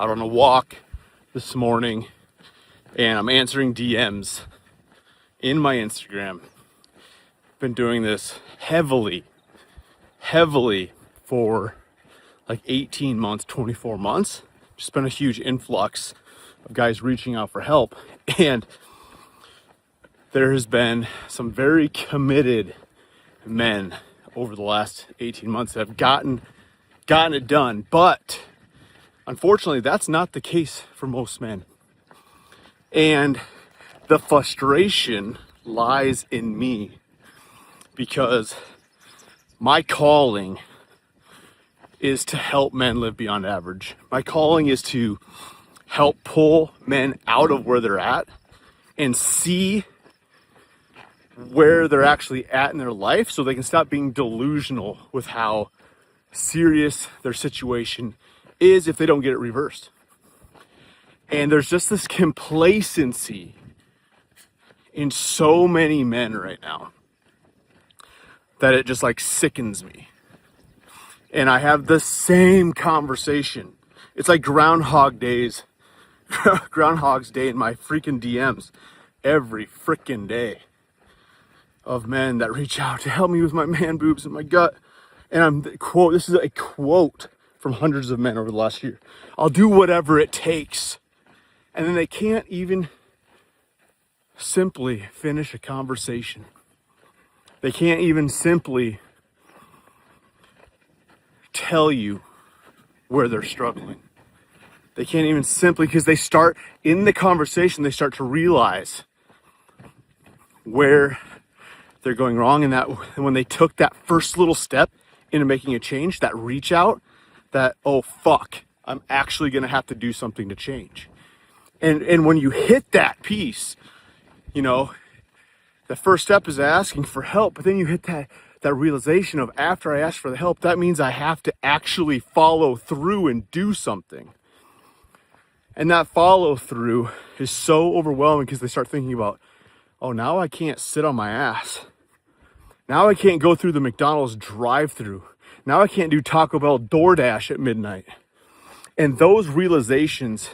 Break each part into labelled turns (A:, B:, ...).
A: out on a walk this morning and I'm answering DMs in my Instagram. Been doing this heavily for like 18 months, 24 months. Just been a huge influx of guys reaching out for help. And there has been some very committed men over the last 18 months that have gotten it done. But unfortunately, that's not the case for most men. And the frustration lies in me because my calling is to help men live beyond average. My calling is to help pull men out of where they're at and see where they're actually at in their life so they can stop being delusional with how serious their situation is if they don't get it reversed. And there's just this complacency in so many men right now that it just like sickens me. And I have the same conversation. It's like Groundhog's Day in my freaking DMs every freaking day of men that reach out to help me with my man boobs and my gut. And this is a quote from hundreds of men over the last year. I'll do whatever it takes. And then they can't even simply finish a conversation. They can't even simply tell you where they're struggling. They can't even simply, because they start in the conversation, they start to realize where they're going wrong. And that when they took that first little step into making a change, that reach out, that, oh fuck, I'm actually going to have to do something to change. And when you hit that piece, you know, the first step is asking for help, but then you hit that realization of, after I ask for the help, that means I have to actually follow through and do something. And that follow through is so overwhelming because they start thinking about, oh, now I can't sit on my ass. Now I can't go through the McDonald's drive-through. Now I can't do Taco Bell DoorDash at midnight. And those realizations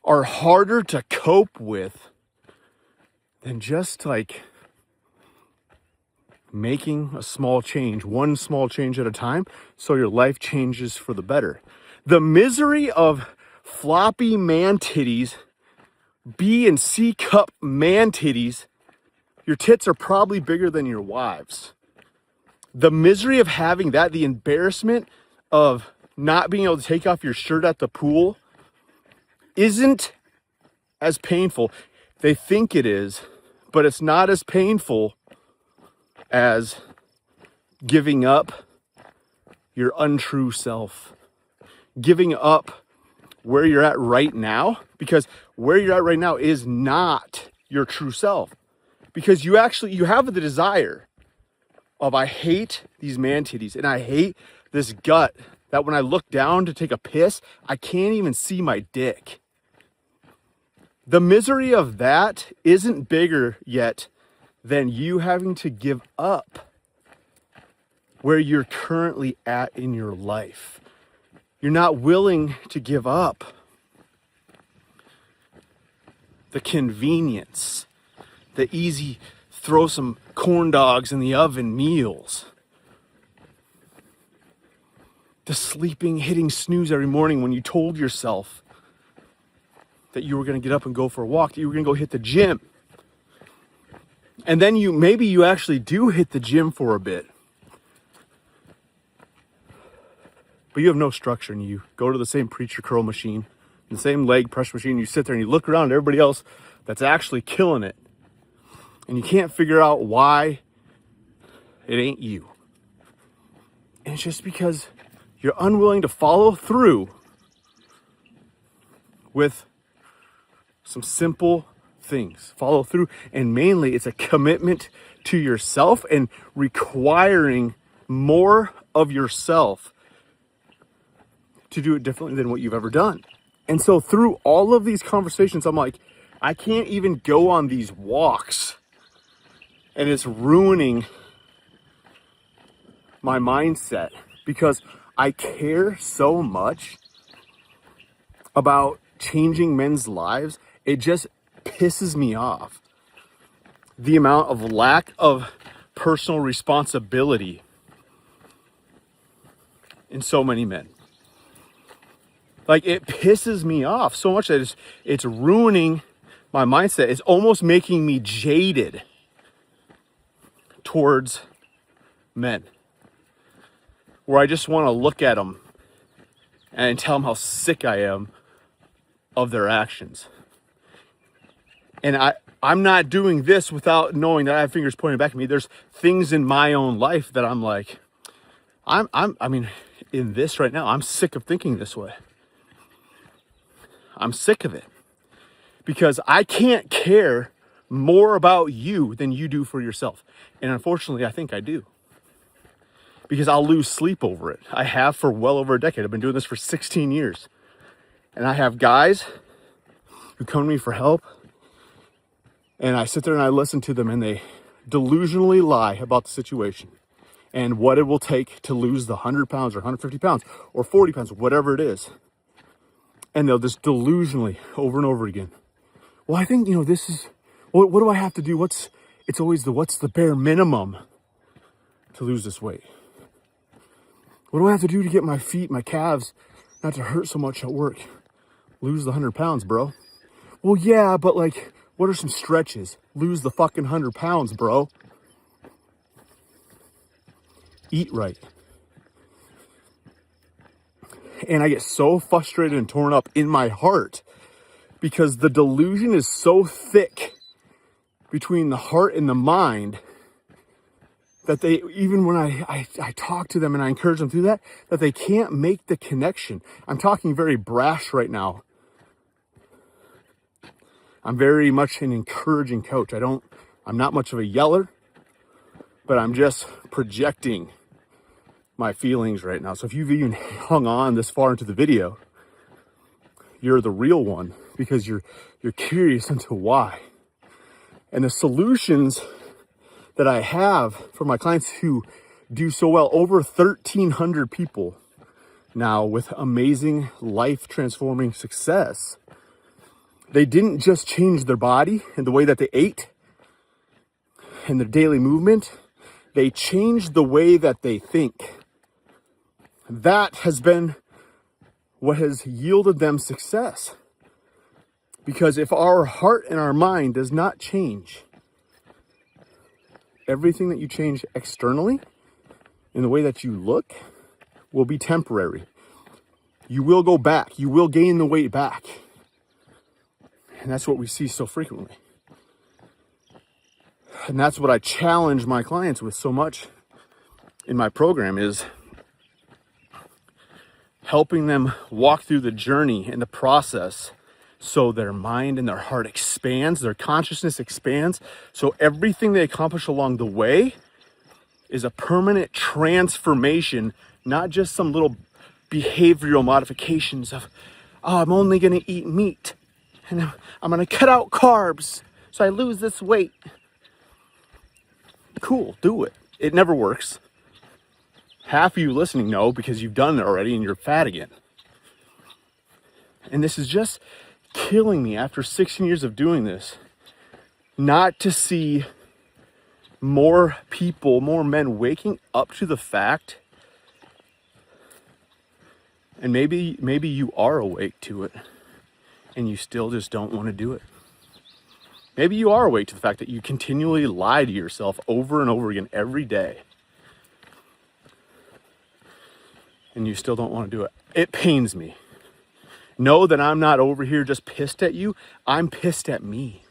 A: are harder to cope with than just like making a small change, one small change at a time, so your life changes for the better. The misery of floppy man titties, B and C cup man titties, your tits are probably bigger than your wives. The misery of having that, the embarrassment of not being able to take off your shirt at the pool isn't as painful. They think it is, but it's not as painful as giving up your untrue self, giving up where you're at right now, because where you're at right now is not your true self. Because you have the desire of, I hate these man titties and I hate this gut that when I look down to take a piss, I can't even see my dick. The misery of that isn't bigger yet than you having to give up where you're currently at in your life. You're not willing to give up the convenience, the easy throw some corn dogs in the oven meals, the sleeping, hitting snooze every morning when you told yourself that you were going to get up and go for a walk, that you were going to go hit the gym. And then maybe you actually do hit the gym for a bit, but you have no structure, and you go to the same preacher curl machine, the same leg press machine, you sit there and you look around at everybody else that's actually killing it, and you can't figure out why it ain't you. And it's just because you're unwilling to follow through with some simple things. Follow through, and mainly it's a commitment to yourself and requiring more of yourself to do it differently than what you've ever done. And so through all of these conversations, I'm like, I can't even go on these walks, and it's ruining my mindset because I care so much about changing men's lives, it just pisses me off. The amount of lack of personal responsibility in so many men. Like, it pisses me off so much that it's ruining my mindset. It's almost making me jaded towards men, where I just want to look at them and tell them how sick I am of their actions. And I'm not doing this without knowing that I have fingers pointing back at me. There's things in my own life that I'm like, I mean, in this right now, I'm sick of thinking this way. I'm sick of it because I can't care more about you than you do for yourself. And unfortunately, I think I do, because I'll lose sleep over it. I have for well over a decade. I've been doing this for 16 years. And I have guys who come to me for help, and I sit there and I listen to them, and they delusionally lie about the situation and what it will take to lose the 100 pounds or 150 pounds or 40 pounds, whatever it is. And they'll just delusionally over and over again. Well, I think, this is, what do I have to do? What's the bare minimum to lose this weight? What do I have to do to get my feet, my calves, not to hurt so much at work? Lose the 100 pounds, bro. Well, yeah, but what are some stretches? Lose the fucking 100 pounds, bro. Eat right. And I get so frustrated and torn up in my heart because the delusion is so thick between the heart and the mind that they, even when I talk to them and I encourage them through that they can't make the connection. I'm talking very brash right now. I'm very much an encouraging coach. I'm not much of a yeller, but I'm just projecting my feelings right now. So if you've even hung on this far into the video, you're the real one, because you're curious into why. And the solutions that I have for my clients who do so well, over 1,300 people now with amazing life transforming success. They didn't just change their body and the way that they ate and their daily movement. They changed the way that they think. That has been what has yielded them success. Because if our heart and our mind does not change, everything that you change externally in the way that you look will be temporary. You will go back. You will gain the weight back. And that's what we see so frequently. And that's what I challenge my clients with so much in my program, is helping them walk through the journey and the process so their mind and their heart expands, their consciousness expands, so everything they accomplish along the way is a permanent transformation, not just some little behavioral modifications of, oh, I'm only going to eat meat and I'm going to cut out carbs so I lose this weight. Cool, do it. It never works. Half of you listening know, because you've done it already and you're fat again. And this is just killing me after 16 years of doing this, not to see more people, more men waking up to the fact, and maybe you are awake to it and you still just don't want to do it. Maybe you are awake to the fact that you continually lie to yourself over and over again every day, and you still don't want to do it. It pains me. Know that I'm not over here just pissed at you. I'm pissed at me.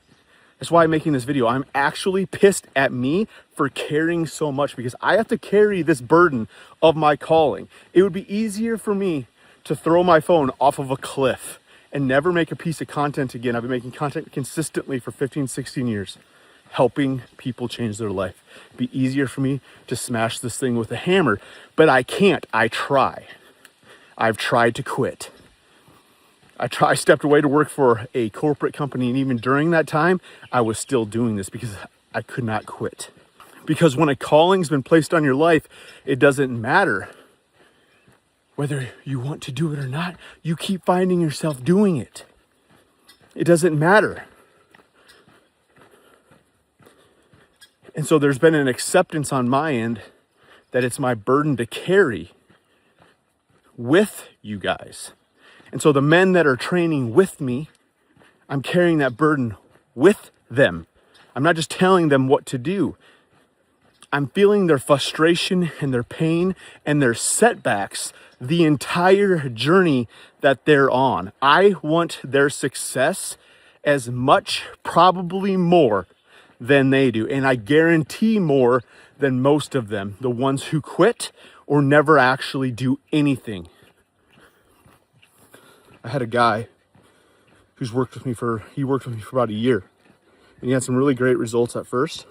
A: That's why I'm making this video. I'm actually pissed at me for caring so much, because I have to carry this burden of my calling. It would be easier for me to throw my phone off of a cliff and never make a piece of content again. I've been making content consistently for 15, 16 years, helping people change their life. It'd be easier for me to smash this thing with a hammer, but I can't. I try. I've tried to quit. I stepped away to work for a corporate company, and even during that time, I was still doing this because I could not quit. Because when a calling's been placed on your life, it doesn't matter Whether you want to do it or not, you keep finding yourself doing it. It doesn't matter. And so there's been an acceptance on my end that it's my burden to carry with you guys. And so the men that are training with me, I'm carrying that burden with them. I'm not just telling them what to do. I'm feeling their frustration and their pain and their setbacks the entire journey that they're on. I want their success as much, probably more, than they do. And I guarantee more than most of them, the ones who quit or never actually do anything. I had a guy who's worked with me for about a year. And he had some really great results at first.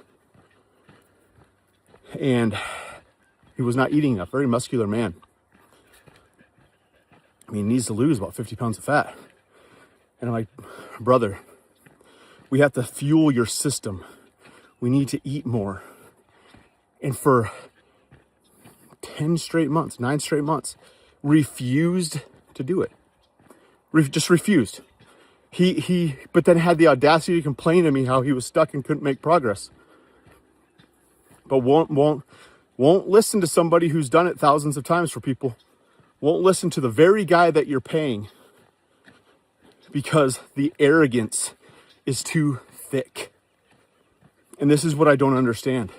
A: And he was not eating enough, very muscular man. I mean, he needs to lose about 50 pounds of fat. And I'm like, brother, we have to fuel your system. We need to eat more. And for 9 straight months, refused to do it. Just refused. But then had the audacity to complain to me how he was stuck and couldn't make progress. But won't listen to somebody who's done it thousands of times for people. Won't listen to the very guy that you're paying because the arrogance is too thick. And this is what I don't understand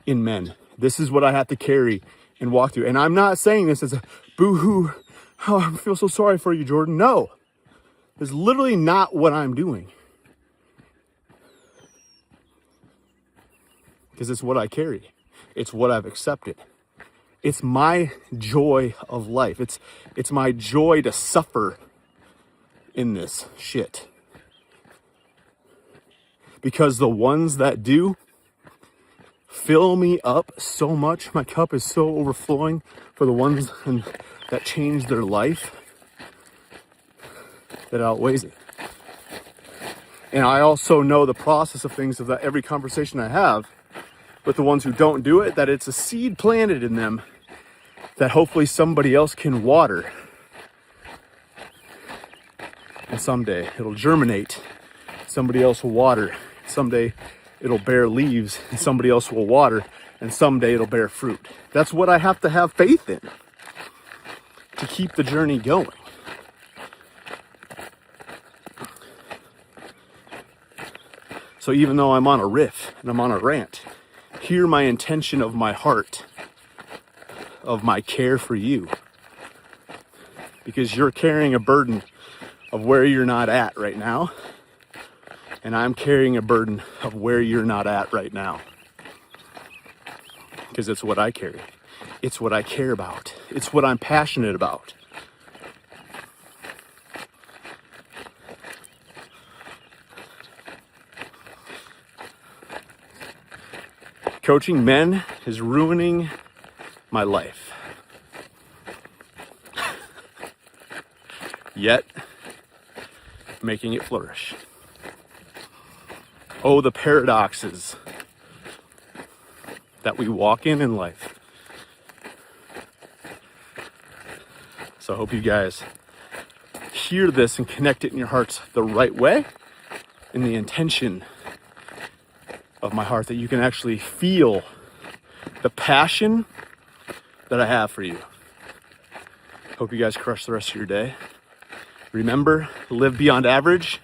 A: in men. This is what I have to carry and walk through. And I'm not saying this as a boo-hoo, oh, I feel so sorry for you, Jordan. No, it's literally not what I'm doing. Because it's what I carry. It's what I've accepted. It's my joy of life. It's my joy to suffer in this shit. Because the ones that do fill me up so much, my cup is so overflowing for the ones that change their life that outweighs it. And I also know the process of things of that every conversation I have with the ones who don't do it, that it's a seed planted in them that hopefully somebody else can water. And someday it'll germinate. Somebody else will water. Someday it'll bear leaves and somebody else will water, and someday it'll bear fruit. That's what I have to have faith in to keep the journey going. So even though I'm on a riff and I'm on a rant, hear my intention of my heart, of my care for you. Because you're carrying a burden of where you're not at right now. And I'm carrying a burden of where you're not at right now. Because it's what I carry. It's what I care about. It's what I'm passionate about. Coaching men is ruining my life. Yet, making it flourish. Oh, the paradoxes that we walk in life. So I hope you guys hear this and connect it in your hearts the right way, in the intention of my heart, that you can actually feel the passion that I have for you. Hope you guys crush the rest of your day. Remember, live beyond average.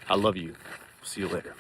A: I love you. See you later.